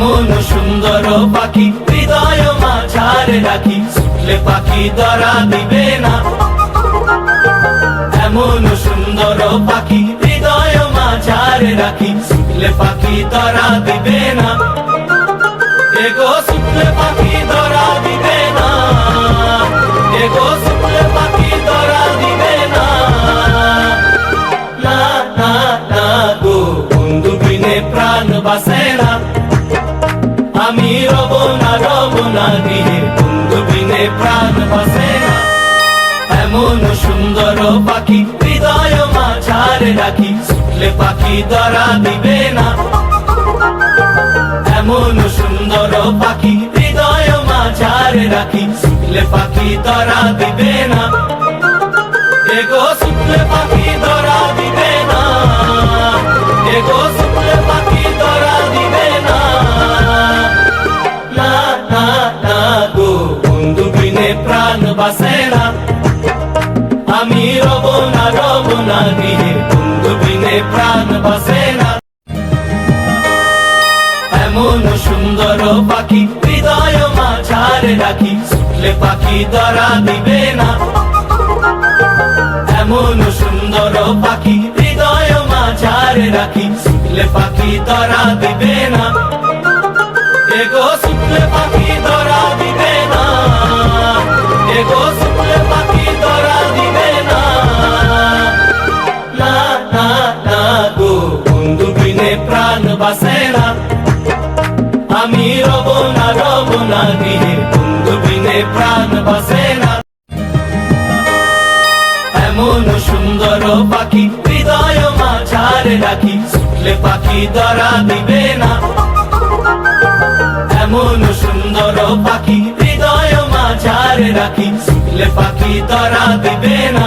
এমন সুন্দর পাখি হৃদয় মাঝারে রাখি, ছুটলে পাখি ধরা দিবে না। এমন সুন্দর পাখি হৃদয় মাঝারে রাখি, ছুটলে পাখি ধরা দিবে না। এগো ছুটলে পাখি ধরা দিবে না, এগো ছুটলে পাখি ধরা দিবে না। না না না গো বন্ধু বিনে প্রাণ বাসে না, আমি রব না গিয়ে বন্ধু বিনে প্রাণ বাসে না। এমন সুন্দর পাখি হৃদয় মাঝারে রাখি, ছুটলে পাখি ধরা দিবে না। এমন সুন্দর পাখি হৃদয় মাঝারে রাখি, ছুটলে পাখি ধরা দিবে না। এগো ছুটলে পাখি ধরা দিবে না, এগো ছুটলে পাখি ধরা দিবে না। না না না গো বন্ধু বিনে প্রাণ বাসে না, আমি রব না গিয়ে বন্ধু বিনে প্রাণ বাসে না। এমন সুন্দর পাখি হৃদয় মাঝারে রাখি, ছুটলে পাখি ধরা দিবে না। এমন সুন্দর পাখি হৃদয় মাঝারে রাখি, ছুটলে পাখি ধরা দিবে না। এগো ছুটলে পাখি ধরা দিবে না, এগো ছুটলে পাখি ধরা দিবে না। না না না গো বন্ধু বিনে প্রাণ বাসে না, আমি রব না গিয়ে বন্ধু বিনে প্রাণ বাসে না। এমন সুন্দর পাখি হৃদয় মাঝারে রাখি, ছুটলে পাখি ধরা দিবে না। এমন সুন্দর পাখি হৃদয় মাঝারে রাখি, ছুটলে পাখি ধরা দিবে না।